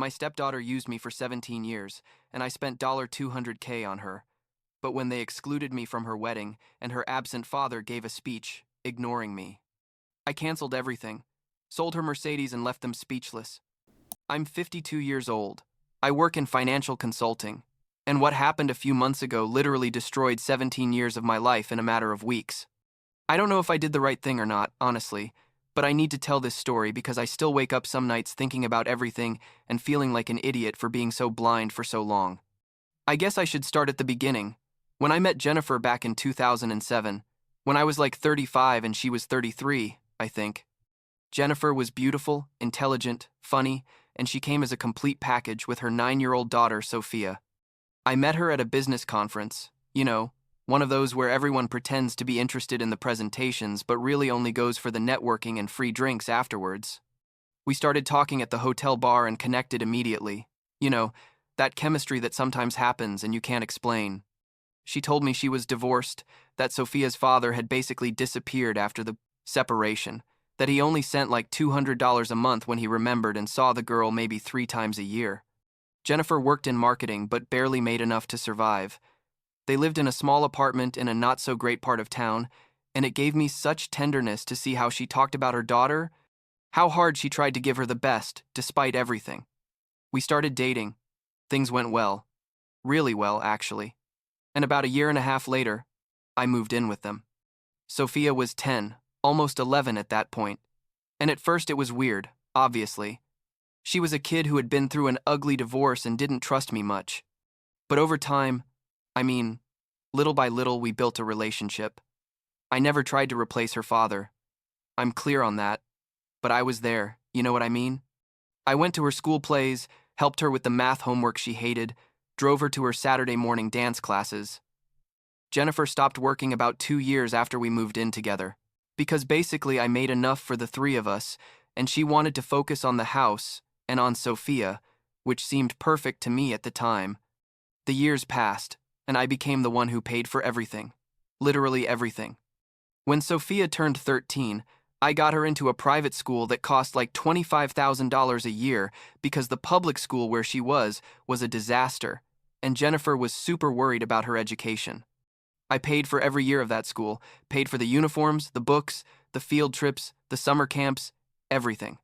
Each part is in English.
My stepdaughter used me for 17 years, and I spent $200K on her. But when they excluded me from her wedding and her absent father gave a speech, ignoring me, I canceled everything, sold her Mercedes and left them speechless. I'm 52 years old. I work in financial consulting, and what happened a few months ago literally destroyed 17 years of my life in a matter of weeks. I don't know if I did the right thing or not, honestly, but I need to tell this story because I still wake up some nights thinking about everything and feeling like an idiot for being so blind for so long. I guess I should start at the beginning. When I met Jennifer back in 2007, when I was like 35 and she was 33, I think. Jennifer was beautiful, intelligent, funny, and she came as a complete package with her 9-year-old daughter, Sophia. I met her at a business conference, one of those where everyone pretends to be interested in the presentations but really only goes for the networking and free drinks afterwards. We started talking at the hotel bar and connected immediately. That chemistry that sometimes happens and you can't explain. She told me she was divorced, that Sophia's father had basically disappeared after the separation, that he only sent like $200 a month when he remembered and saw the girl maybe 3 times a year. Jennifer worked in marketing but barely made enough to survive. They lived in a small apartment in a not-so-great part of town, and it gave me such tenderness to see how she talked about her daughter, how hard she tried to give her the best, despite everything. We started dating. Things went well. Really well, actually. And about a year and a half later, I moved in with them. Sophia was 10, almost 11 at that point. And at first it was weird, obviously. She was a kid who had been through an ugly divorce and didn't trust me much. But over time, little by little, we built a relationship. I never tried to replace her father. I'm clear on that. But I was there, you know what I mean? I went to her school plays, helped her with the math homework she hated, drove her to her Saturday morning dance classes. Jennifer stopped working about 2 years after we moved in together, because basically I made enough for the 3 of us, and she wanted to focus on the house and on Sophia, which seemed perfect to me at the time. The years passed, and I became the one who paid for everything. Literally everything. When Sophia turned 13, I got her into a private school that cost like $25,000 a year because the public school where she was a disaster, and Jennifer was super worried about her education. I paid for every year of that school, paid for the uniforms, the books, the field trips, the summer camps, everything.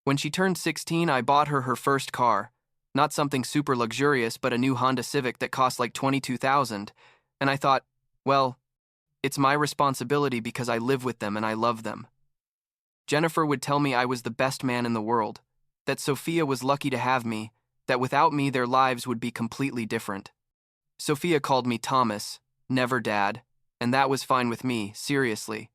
When she turned 16, I bought her first car. Not something super luxurious, but a new Honda Civic that cost like $22,000. And I thought, well, it's my responsibility because I live with them and I love them. Jennifer would tell me I was the best man in the world, that Sophia was lucky to have me, that without me their lives would be completely different. Sophia called me Thomas, never Dad, and that was fine with me, seriously.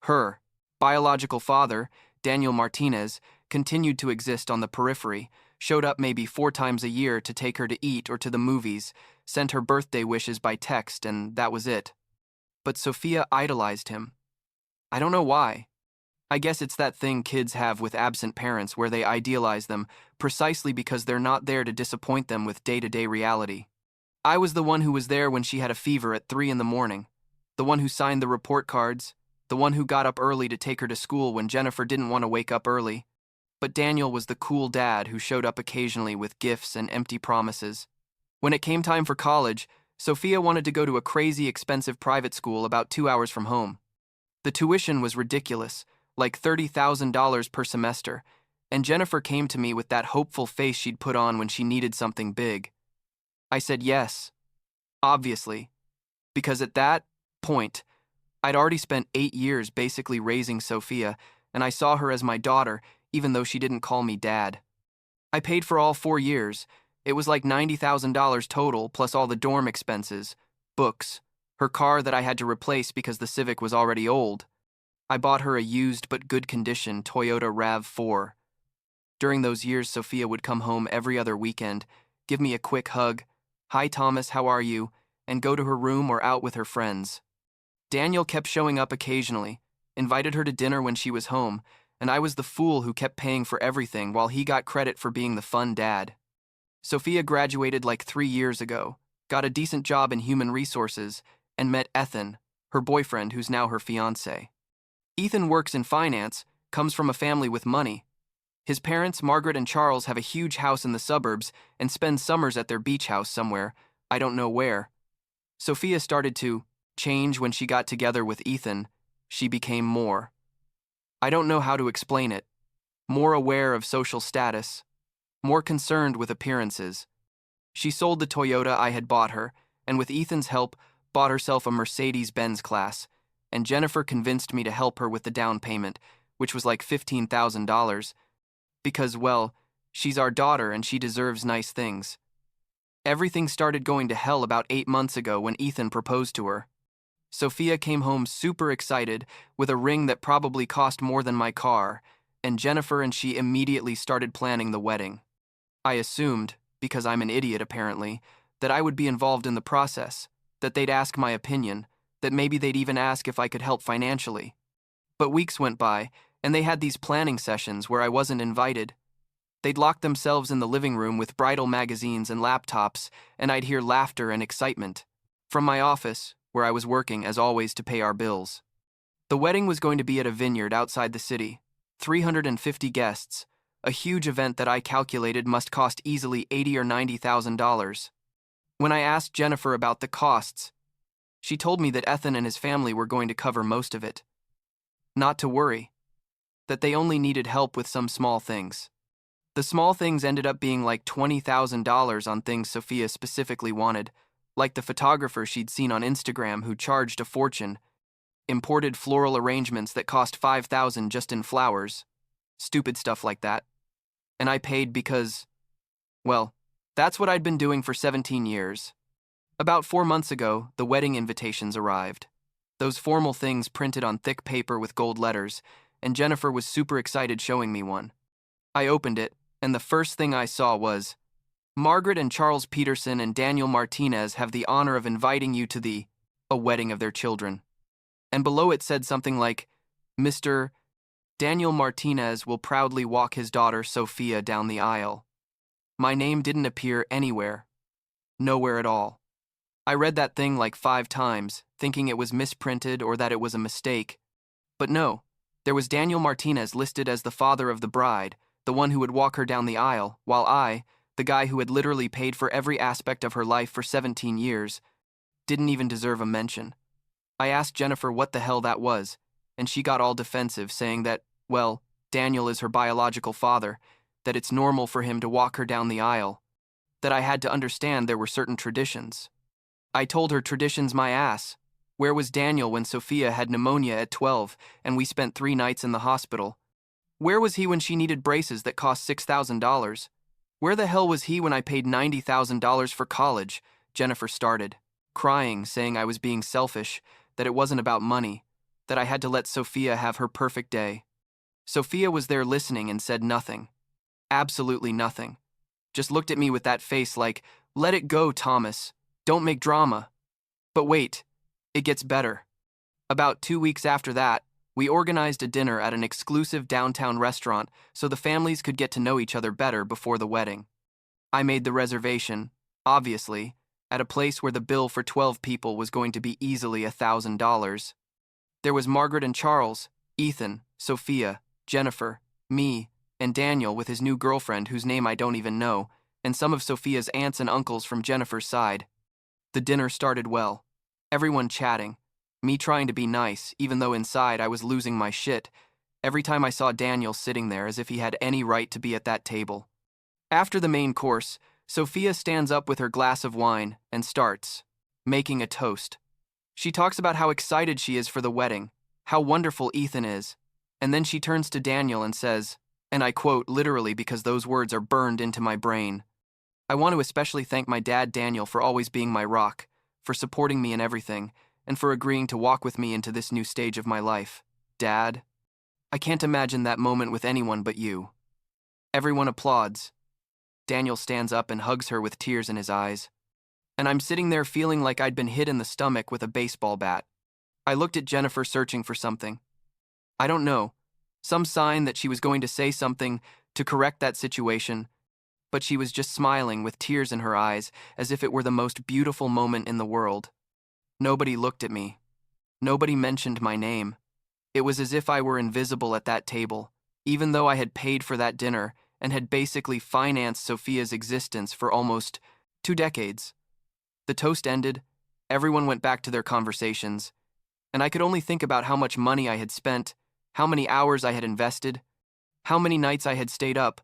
Her biological father, Daniel Martinez, continued to exist on the periphery, showed up maybe 4 times a year to take her to eat or to the movies, sent her birthday wishes by text, and that was it. But Sophia idolized him. I don't know why. I guess it's that thing kids have with absent parents where they idealize them precisely because they're not there to disappoint them with day-to-day reality. I was the one who was there when she had a fever at 3 in the morning, the one who signed the report cards, the one who got up early to take her to school when Jennifer didn't want to wake up early. But Daniel was the cool dad who showed up occasionally with gifts and empty promises. When it came time for college, Sophia wanted to go to a crazy expensive private school about 2 hours from home. The tuition was ridiculous, like $30,000 per semester, and Jennifer came to me with that hopeful face she'd put on when she needed something big. I said yes, obviously, because at that point, I'd already spent 8 years basically raising Sophia, and I saw her as my daughter, even though she didn't call me Dad. I paid for all 4 years. It was like $90,000 total, plus all the dorm expenses, books, her car that I had to replace because the Civic was already old. I bought her a used but good condition Toyota RAV4. During those years, Sophia would come home every other weekend, give me a quick hug, "Hi Thomas, how are you?" and go to her room or out with her friends. Daniel kept showing up occasionally, invited her to dinner when she was home, and I was the fool who kept paying for everything while he got credit for being the fun dad. Sophia graduated like 3 years ago, got a decent job in human resources, and met Ethan, her boyfriend who's now her fiancé. Ethan works in finance, comes from a family with money. His parents, Margaret and Charles, have a huge house in the suburbs and spend summers at their beach house somewhere, I don't know where. Sophia started to change when she got together with Ethan. She became more. I don't know how to explain it. More aware of social status. More concerned with appearances. She sold the Toyota I had bought her, and with Ethan's help, bought herself a Mercedes-Benz class, and Jennifer convinced me to help her with the down payment, which was like $15,000, because, well, she's our daughter and she deserves nice things. Everything started going to hell about 8 months ago when Ethan proposed to her. Sophia came home super excited with a ring that probably cost more than my car, and Jennifer and she immediately started planning the wedding. I assumed, because I'm an idiot apparently, that I would be involved in the process, that they'd ask my opinion, that maybe they'd even ask if I could help financially. But weeks went by, and they had these planning sessions where I wasn't invited. They'd lock themselves in the living room with bridal magazines and laptops, and I'd hear laughter and excitement. From my office, where I was working as always to pay our bills. The wedding was going to be at a vineyard outside the city, 350 guests, a huge event that I calculated must cost easily $80,000 or $90,000. When I asked Jennifer about the costs, she told me that Ethan and his family were going to cover most of it. Not to worry. That they only needed help with some small things. The small things ended up being like $20,000 on things Sophia specifically wanted, like the photographer she'd seen on Instagram who charged a fortune, imported floral arrangements that cost $5,000 just in flowers, stupid stuff like that. And I paid because, well, that's what I'd been doing for 17 years. About 4 months ago, the wedding invitations arrived. Those formal things printed on thick paper with gold letters, and Jennifer was super excited showing me one. I opened it, and the first thing I saw was, Margaret and Charles Peterson and Daniel Martinez have the honor of inviting you to a wedding of their children. And below it said something like, Mr. Daniel Martinez will proudly walk his daughter Sophia down the aisle. My name didn't appear anywhere. Nowhere at all. I read that thing like 5 times, thinking it was misprinted or that it was a mistake. But no, there was Daniel Martinez listed as the father of the bride, the one who would walk her down the aisle, while I, the guy who had literally paid for every aspect of her life for 17 years, didn't even deserve a mention. I asked Jennifer what the hell that was, and she got all defensive, saying that, well, Daniel is her biological father, that it's normal for him to walk her down the aisle, that I had to understand there were certain traditions. I told her traditions my ass. Where was Daniel when Sophia had pneumonia at 12 and we spent 3 nights in the hospital? Where was he when she needed braces that cost $6,000? Where the hell was he when I paid $90,000 for college? Jennifer started, crying, saying I was being selfish, that it wasn't about money, that I had to let Sophia have her perfect day. Sophia was there listening and said nothing. Absolutely nothing. Just looked at me with that face like, let it go, Thomas. Don't make drama. But wait, it gets better. About 2 weeks after that, we organized a dinner at an exclusive downtown restaurant so the families could get to know each other better before the wedding. I made the reservation, obviously, at a place where the bill for 12 people was going to be easily $1,000. There was Margaret and Charles, Ethan, Sophia, Jennifer, me, and Daniel with his new girlfriend whose name I don't even know, and some of Sophia's aunts and uncles from Jennifer's side. The dinner started well. Everyone chatting. Me trying to be nice, even though inside I was losing my shit, every time I saw Daniel sitting there as if he had any right to be at that table. After the main course, Sophia stands up with her glass of wine and starts making a toast. She talks about how excited she is for the wedding, how wonderful Ethan is, and then she turns to Daniel and says, and I quote literally because those words are burned into my brain, I want to especially thank my dad Daniel for always being my rock, for supporting me in everything, and for agreeing to walk with me into this new stage of my life. Dad, I can't imagine that moment with anyone but you. Everyone applauds. Daniel stands up and hugs her with tears in his eyes. And I'm sitting there feeling like I'd been hit in the stomach with a baseball bat. I looked at Jennifer searching for something. I don't know, some sign that she was going to say something to correct that situation, but she was just smiling with tears in her eyes as if it were the most beautiful moment in the world. Nobody looked at me. Nobody mentioned my name. It was as if I were invisible at that table, even though I had paid for that dinner and had basically financed Sophia's existence for almost 2 decades. The toast ended, everyone went back to their conversations, and I could only think about how much money I had spent, how many hours I had invested, how many nights I had stayed up,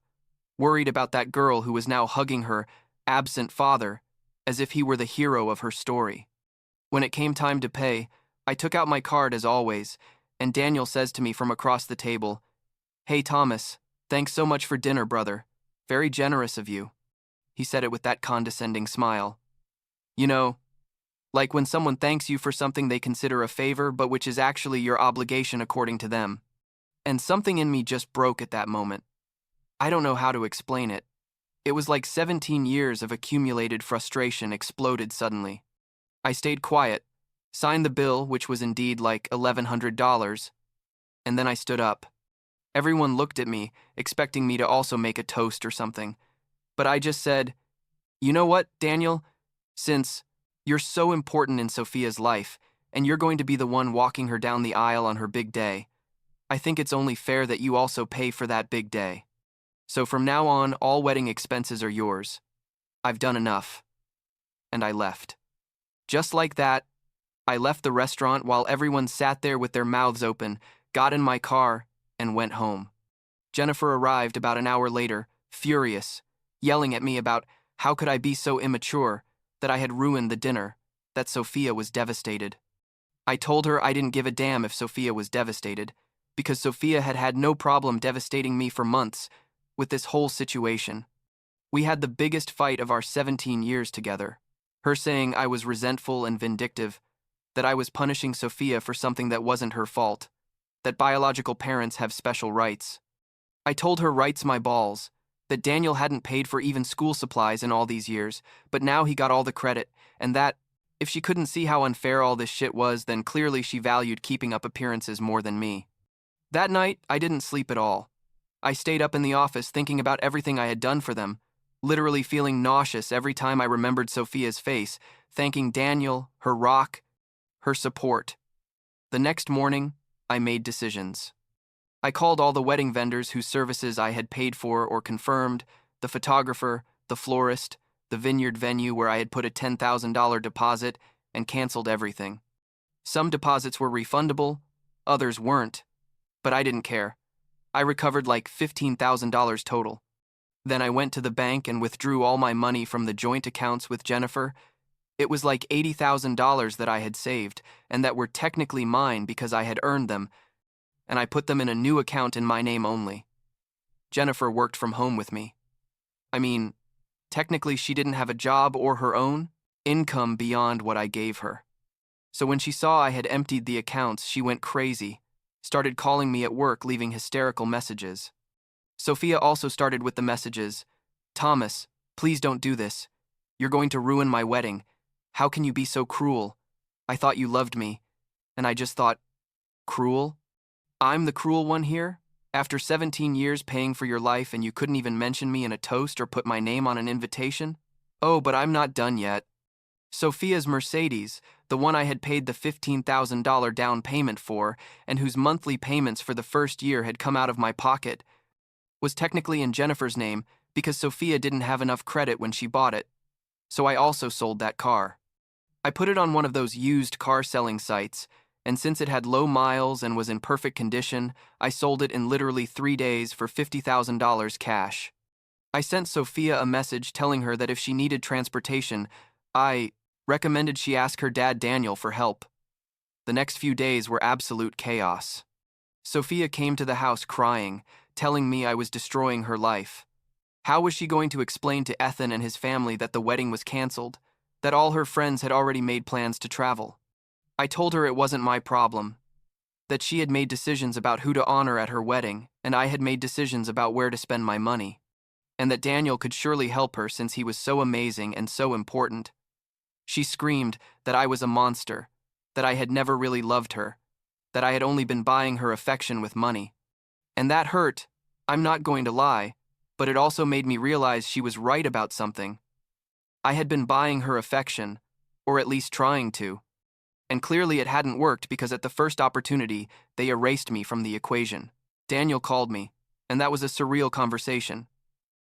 worried about that girl who was now hugging her absent father as if he were the hero of her story. When it came time to pay, I took out my card as always, and Daniel says to me from across the table, "Hey Thomas, thanks so much for dinner, brother. Very generous of you." He said it with that condescending smile. You know, like when someone thanks you for something they consider a favor, but which is actually your obligation according to them. And something in me just broke at that moment. I don't know how to explain it. It was like 17 years of accumulated frustration exploded suddenly. I stayed quiet, signed the bill, which was indeed like $1,100, and then I stood up. Everyone looked at me, expecting me to also make a toast or something. But I just said, "You know what, Daniel? Since you're so important in Sophia's life, and you're going to be the one walking her down the aisle on her big day, I think it's only fair that you also pay for that big day. So from now on, all wedding expenses are yours. I've done enough." And I left. Just like that, I left the restaurant while everyone sat there with their mouths open, got in my car, and went home. Jennifer arrived about an hour later, furious, yelling at me about how could I be so immature, that I had ruined the dinner, that Sophia was devastated. I told her I didn't give a damn if Sophia was devastated, because Sophia had had no problem devastating me for months with this whole situation. We had the biggest fight of our 17 years together, her saying I was resentful and vindictive, that I was punishing Sophia for something that wasn't her fault, that biological parents have special rights. I told her rights my balls, that Daniel hadn't paid for even school supplies in all these years, but now he got all the credit, and that, if she couldn't see how unfair all this shit was, then clearly she valued keeping up appearances more than me. That night, I didn't sleep at all. I stayed up in the office thinking about everything I had done for them, literally feeling nauseous every time I remembered Sophia's face, thanking Daniel, her rock, her support. The next morning, I made decisions. I called all the wedding vendors whose services I had paid for or confirmed, the photographer, the florist, the vineyard venue where I had put a $10,000 deposit, and canceled everything. Some deposits were refundable, others weren't, but I didn't care. I recovered like $15,000 total. Then I went to the bank and withdrew all my money from the joint accounts with Jennifer. It was like $80,000 that I had saved, and that were technically mine because I had earned them, and I put them in a new account in my name only. Jennifer worked from home with me. I mean, technically she didn't have a job or her own income beyond what I gave her. So when she saw I had emptied the accounts, she went crazy, started calling me at work, leaving hysterical messages. Sophia also started with the messages, "Thomas, please don't do this. You're going to ruin my wedding. How can you be so cruel? I thought you loved me." And I just thought, cruel? I'm the cruel one here? After 17 years paying for your life and you couldn't even mention me in a toast or put my name on an invitation? Oh, but I'm not done yet. Sophia's Mercedes, the one I had paid the $15,000 down payment for and whose monthly payments for the first year had come out of my pocket, was technically in Jennifer's name because Sophia didn't have enough credit when she bought it. So I also sold that car. I put it on one of those used car selling sites, and since it had low miles and was in perfect condition, I sold it in literally 3 days for $50,000 cash. I sent Sophia a message telling her that if she needed transportation, I recommended she ask her dad Daniel for help. The next few days were absolute chaos. Sophia came to the house crying, telling me I was destroying her life. How was she going to explain to Ethan and his family that the wedding was canceled, that all her friends had already made plans to travel? I told her it wasn't my problem, that she had made decisions about who to honor at her wedding, and I had made decisions about where to spend my money, and that Daniel could surely help her since he was so amazing and so important. She screamed that I was a monster, that I had never really loved her, that I had only been buying her affection with money. And that hurt, I'm not going to lie, but it also made me realize she was right about something. I had been buying her affection, or at least trying to, and clearly it hadn't worked because at the first opportunity, they erased me from the equation. Daniel called me. and that was a surreal conversation.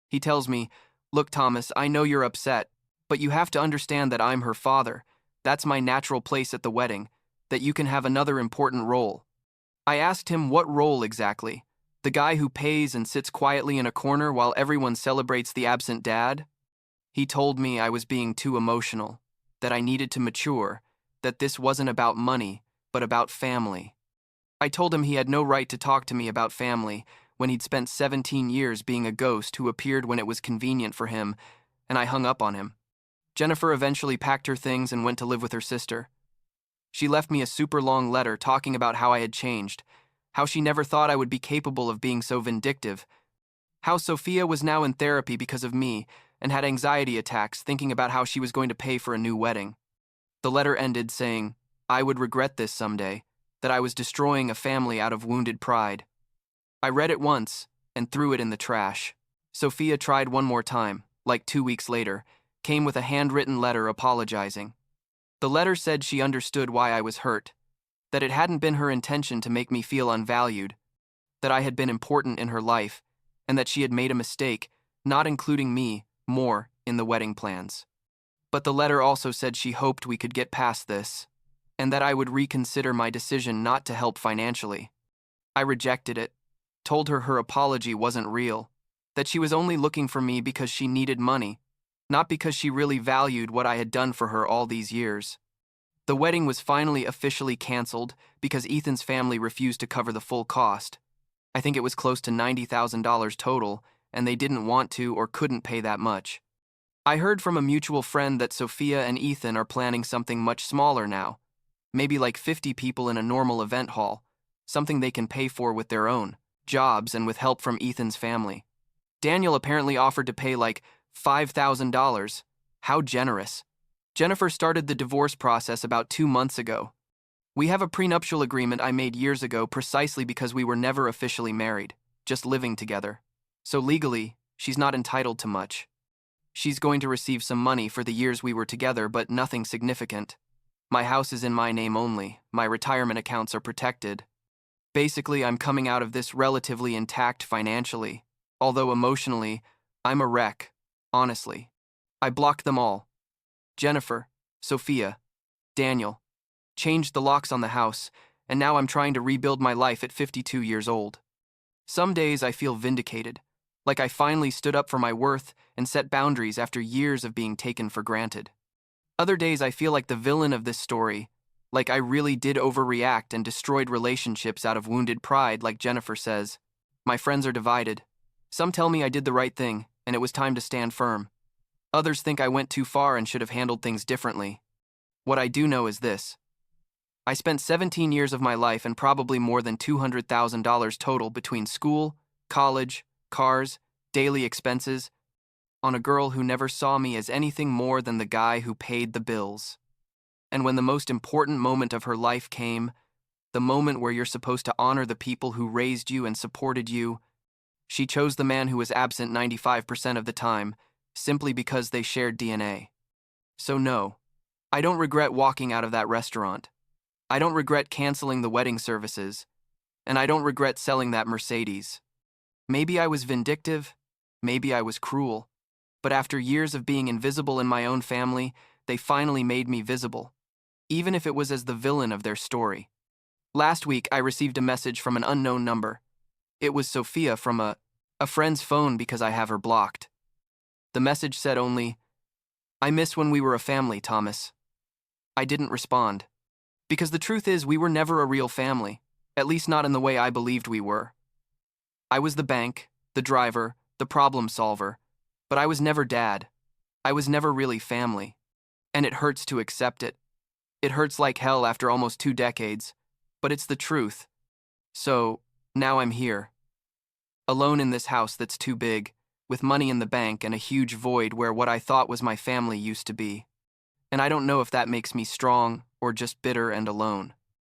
He tells me, "Look, Thomas, I know you're upset, but you have to understand that I'm her father. That's my natural place at the wedding, that you can have another important role." I asked him what role exactly? The guy who pays and sits quietly in a corner while everyone celebrates the absent dad? He told me I was being too emotional, that I needed to mature, that this wasn't about money, but about family. I told him he had no right to talk to me about family when he'd spent 17 years being a ghost who appeared when it was convenient for him, and I hung up on him. Jennifer eventually packed her things and went to live with her sister. She left me a super long letter talking about how I had changed, how she never thought I would be capable of being so vindictive, how Sophia was now in therapy because of me and had anxiety attacks thinking about how she was going to pay for a new wedding. The letter ended saying, "I would regret this someday, that I was destroying a family out of wounded pride." I read it once and threw it in the trash. Sophia tried one more time, like 2 weeks later, came with a handwritten letter apologizing. The letter said she understood why I was hurt, that it hadn't been her intention to make me feel unvalued, that I had been important in her life, and that she had made a mistake, not including me more in the wedding plans. But the letter also said she hoped we could get past this, and that I would reconsider my decision not to help financially. I rejected it, told her her apology wasn't real, that she was only looking for me because she needed money, not because she really valued what I had done for her all these years. The wedding was finally officially canceled because Ethan's family refused to cover the full cost. I think it was close to $90,000 total, and they didn't want to or couldn't pay that much. I heard from a mutual friend that Sophia and Ethan are planning something much smaller now, maybe like 50 people in a normal event hall, something they can pay for with their own jobs and with help from Ethan's family. Daniel apparently offered to pay like $5,000. How generous. Jennifer started the divorce process about 2 months ago. We have a prenuptial agreement I made years ago precisely because we were never officially married, just living together. So legally, she's not entitled to much. She's going to receive some money for the years we were together, but nothing significant. My house is in my name only. My retirement accounts are protected. Basically, I'm coming out of this relatively intact financially, although emotionally, I'm a wreck, honestly. I blocked them all. Jennifer, Sophia, Daniel. Changed the locks on the house, and now I'm trying to rebuild my life at 52 years old. Some days I feel vindicated, like I finally stood up for my worth and set boundaries after years of being taken for granted. Other days I feel like the villain of this story, like I really did overreact and destroyed relationships out of wounded pride, like Jennifer says. My friends are divided. Some tell me I did the right thing, and it was time to stand firm. Others think I went too far and should have handled things differently. What I do know is this. I spent 17 years of my life and probably more than $200,000 total between school, college, cars, daily expenses, on a girl who never saw me as anything more than the guy who paid the bills. And when the most important moment of her life came, the moment where you're supposed to honor the people who raised you and supported you, she chose the man who was absent 95% of the time, simply because they shared DNA. So no, I don't regret walking out of that restaurant. I don't regret canceling the wedding services, and I don't regret selling that Mercedes. Maybe I was vindictive, maybe I was cruel, but after years of being invisible in my own family, they finally made me visible, even if it was as the villain of their story. Last week, I received a message from an unknown number. It was Sophia from a friend's phone because I have her blocked. The message said only, "I miss when we were a family, Thomas." I didn't respond. Because the truth is, we were never a real family, at least not in the way I believed we were. I was the bank, the driver, the problem solver, but I was never dad. I was never really family. And it hurts to accept it. It hurts like hell after almost 2 decades, but it's the truth. So, now I'm here. Alone in this house that's too big, with money in the bank and a huge void where what I thought was my family used to be. And I don't know if that makes me strong or just bitter and alone.